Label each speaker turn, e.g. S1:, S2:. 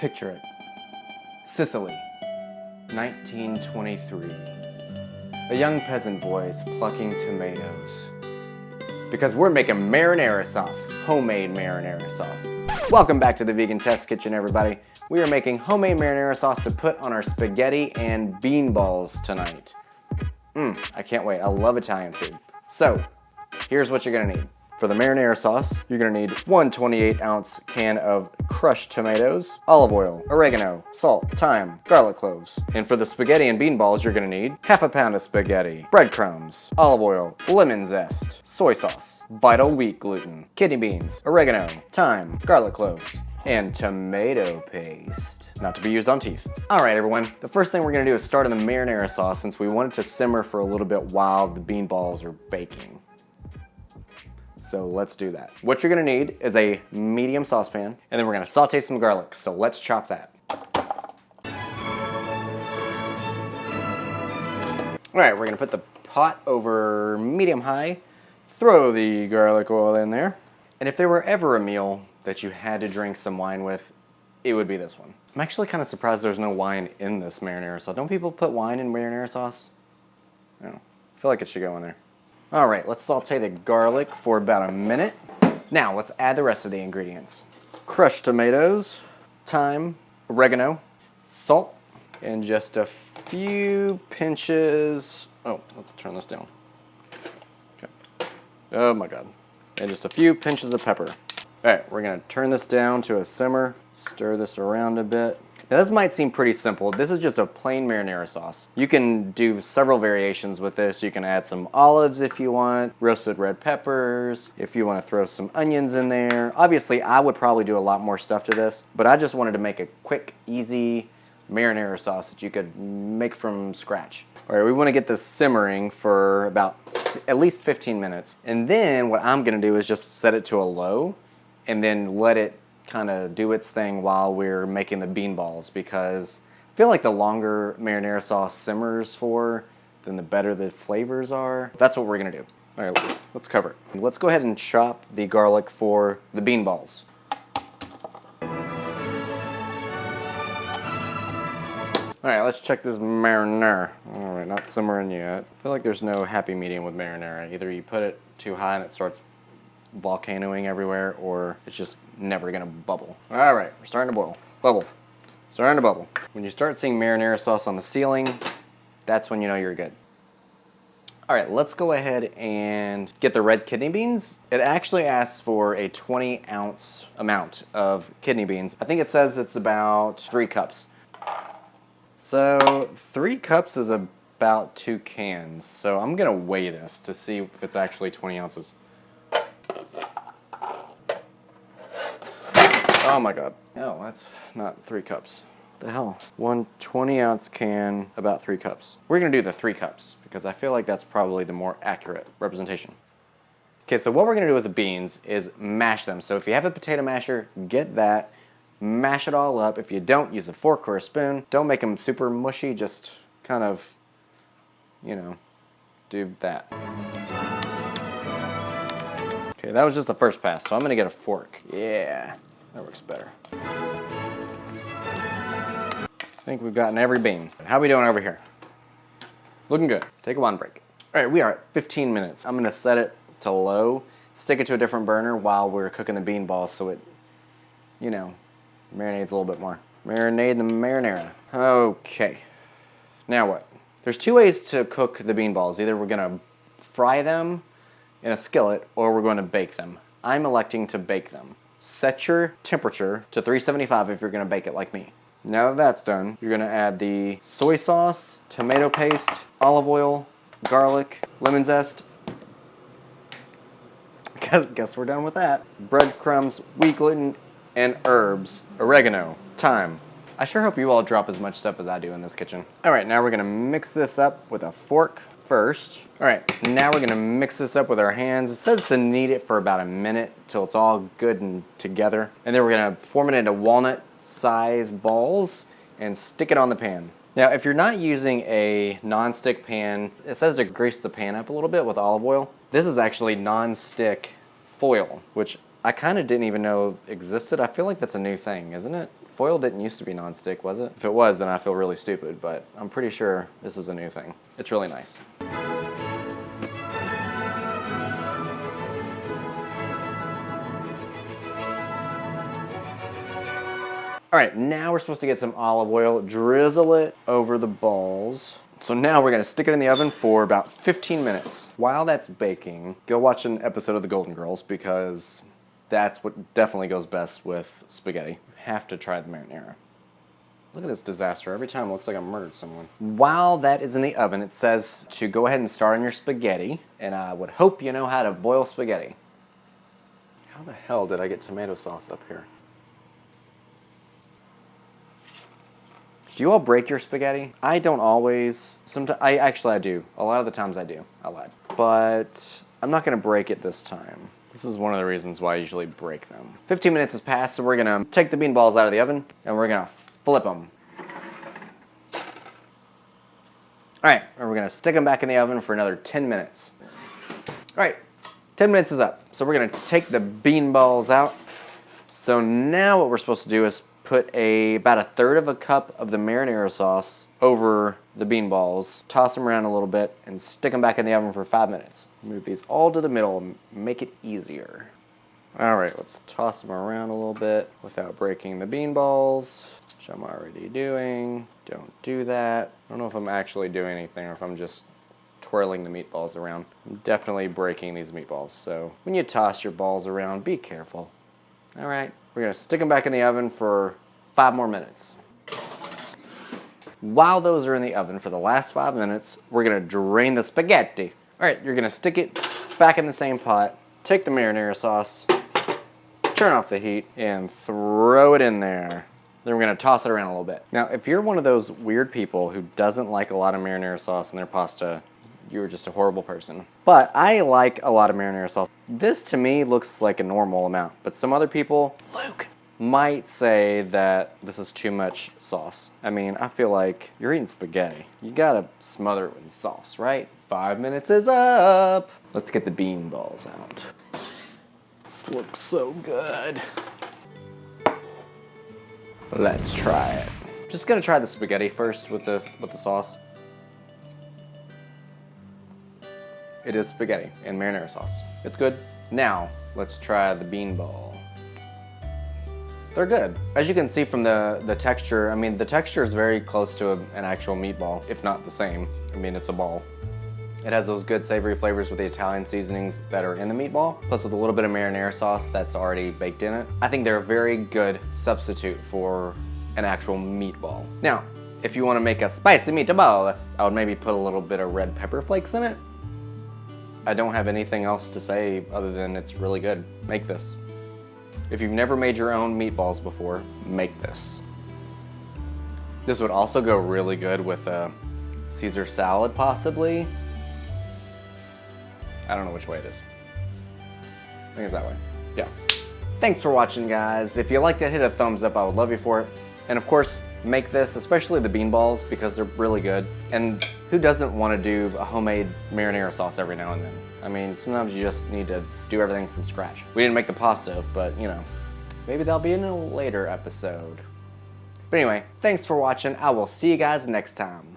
S1: Picture it. Sicily, 1923. A young peasant boy is plucking tomatoes. Because we're making marinara sauce, homemade marinara sauce. Welcome back to the Vegan Test Kitchen, everybody. We are making homemade marinara sauce to put on our spaghetti and beanballs tonight. I can't wait. I love Italian food. So, here's what you're gonna need. For the marinara sauce, you're gonna need one 28-ounce can of crushed tomatoes, olive oil, oregano, salt, thyme, garlic cloves. And for the spaghetti and beanballs, you're gonna need half a pound of spaghetti, breadcrumbs, olive oil, lemon zest, soy sauce, vital wheat gluten, kidney beans, oregano, thyme, garlic cloves, and tomato paste. Not to be used on teeth. All right, everyone. The first thing we're gonna do is start on the marinara sauce since we want it to simmer for a little bit while the beanballs are baking. So let's do that. What you're gonna need is a medium saucepan, and then we're gonna saute some garlic, so let's chop that. All right, we're gonna put the pot over medium-high, throw the garlic oil in there, and if there were ever a meal that you had to drink some wine with, it would be this one. I'm actually kind of surprised there's no wine in this marinara sauce. Don't people put wine in marinara sauce? I don't know. I feel like it should go in there. All right, let's saute the garlic for about a minute. Now, let's add the rest of the ingredients. Crushed tomatoes, thyme, oregano, salt, and just a few pinches. Oh, let's turn this down. Okay. Oh my God. And just a few pinches of pepper. All right, we're gonna turn this down to a simmer, stir this around a bit. Now this might seem pretty simple. This is just a plain marinara sauce. You can do several variations with this. You can add some olives if you want, roasted red peppers, if you want to throw some onions in there. Obviously, I would probably do a lot more stuff to this, but I just wanted to make a quick, easy marinara sauce that you could make from scratch. All right, we want to get this simmering for about at least 15 minutes. And then what I'm gonna do is just set it to a low and then let it kind of do its thing while we're making the beanballs, because I feel like the longer marinara sauce simmers for, then the better the flavors are. That's what we're gonna do. All right, let's cover it. Let's go ahead and chop the garlic for the beanballs. All right, let's check this marinara. All right, not simmering yet. I feel like there's no happy medium with marinara. Either you put it too high and it starts volcanoing everywhere, or it's just never gonna bubble. All right, we're starting to boil. Bubble. Starting to bubble. When you start seeing marinara sauce on the ceiling, that's when you know you're good. All right, let's go ahead and get the red kidney beans. It actually asks for a 20-ounce amount of kidney beans. I think it says it's about 3 cups. So 3 cups is about 2 cans. So I'm gonna weigh this to see if it's actually 20 ounces. Oh my God. Oh, that's not 3 cups. What the hell? One 20-ounce can, about 3 cups. We're gonna do the 3 cups because I feel like that's probably the more accurate representation. Okay, so what we're gonna do with the beans is mash them. So if you have a potato masher, get that. Mash it all up. If you don't, use a fork or a spoon. Don't make them super mushy, just kind of, you know, do that. Okay, that was just the first pass, so I'm gonna get a fork. Yeah. That works better. I think we've gotten every bean. How are we doing over here? Looking good. Take a wine break. All right, we are at 15 minutes. I'm gonna set it to low, stick it to a different burner while we're cooking the bean balls so it, you know, marinates a little bit more. Marinate the marinara. Okay, now what? There's 2 ways to cook the bean balls. Either we're gonna fry them in a skillet or we're gonna bake them. I'm electing to bake them. Set your temperature to 375 if you're gonna bake it like me. Now that that's done, you're gonna add the soy sauce, tomato paste, olive oil, garlic, lemon zest. Guess we're done with that. Breadcrumbs, wheat gluten, and herbs, oregano, thyme. I sure hope you all drop as much stuff as I do in this kitchen. All right, now we're gonna mix this up with a fork first. All right, now we're gonna mix this up with our hands. It says to knead it for about a minute till it's all good and together. And then we're gonna form it into walnut-sized balls and stick it on the pan. Now, if you're not using a non-stick pan, it says to grease the pan up a little bit with olive oil. This is actually non-stick foil, which I kind of didn't even know existed. I feel like that's a new thing, isn't it? Foil didn't used to be nonstick, was it? If it was, then I feel really stupid, but I'm pretty sure this is a new thing. It's really nice. All right, now we're supposed to get some olive oil, drizzle it over the balls. So now we're gonna stick it in the oven for about 15 minutes. While that's baking, go watch an episode of The Golden Girls because that's what definitely goes best with spaghetti. You have to try the marinara. Look at this disaster. Every time it looks like I murdered someone. While that is in the oven, it says to go ahead and start on your spaghetti, and I would hope you know how to boil spaghetti. How the hell did I get tomato sauce up here? Do you all break your spaghetti? I don't always. Sometimes I do. A lot of the times I do. I lied. But I'm not gonna break it this time. This is one of the reasons why I usually break them. 15 minutes has passed, so we're gonna take the bean balls out of the oven and we're gonna flip them. All right, and we're gonna stick them back in the oven for another 10 minutes. All right, 10 minutes is up. So we're gonna take the bean balls out. So now what we're supposed to do is put about a third of a cup of the marinara sauce over the bean balls, toss them around a little bit, and stick them back in the oven for 5 minutes. Move these all to the middle and make it easier. All right, let's toss them around a little bit without breaking the bean balls, which I'm already doing. Don't do that. I don't know if I'm actually doing anything or if I'm just twirling the meatballs around. I'm definitely breaking these meatballs, so when you toss your balls around, be careful. All right, we're gonna stick them back in the oven for 5 more minutes. While those are in the oven for the last 5 minutes, we're gonna drain the spaghetti. All right, you're gonna stick it back in the same pot, take the marinara sauce, turn off the heat, and throw it in there. Then we're gonna toss it around a little bit. Now, if you're one of those weird people who doesn't like a lot of marinara sauce in their pasta, you're just a horrible person. But I like a lot of marinara sauce. This to me looks like a normal amount, but some other people, Luke, might say that this is too much sauce. I mean, I feel like you're eating spaghetti. You gotta smother it with sauce, right? 5 minutes is up. Let's get the bean balls out. This looks so good. Let's try it. Just gonna try the spaghetti first with the sauce. It is spaghetti and marinara sauce. It's good. Now, let's try the bean ball. They're good. As you can see from the texture, I mean, the texture is very close to an actual meatball, if not the same. I mean, it's a ball. It has those good savory flavors with the Italian seasonings that are in the meatball, plus with a little bit of marinara sauce that's already baked in it. I think they're a very good substitute for an actual meatball. Now, if you want to make a spicy meatball, I would maybe put a little bit of red pepper flakes in it. I don't have anything else to say other than it's really good. Make this. If you've never made your own meatballs before, make this. This would also go really good with a Caesar salad, possibly. I don't know which way it is. I think it's that way. Yeah. Thanks for watching, guys. If you liked it, hit a thumbs up. I would love you for it. And of course, make this, especially the bean balls, because they're really good. And who doesn't want to do a homemade marinara sauce every now and then? I mean, sometimes you just need to do everything from scratch. We didn't make the pasta, but you know, maybe that'll be in a later episode. But anyway, thanks for watching. I will see you guys next time.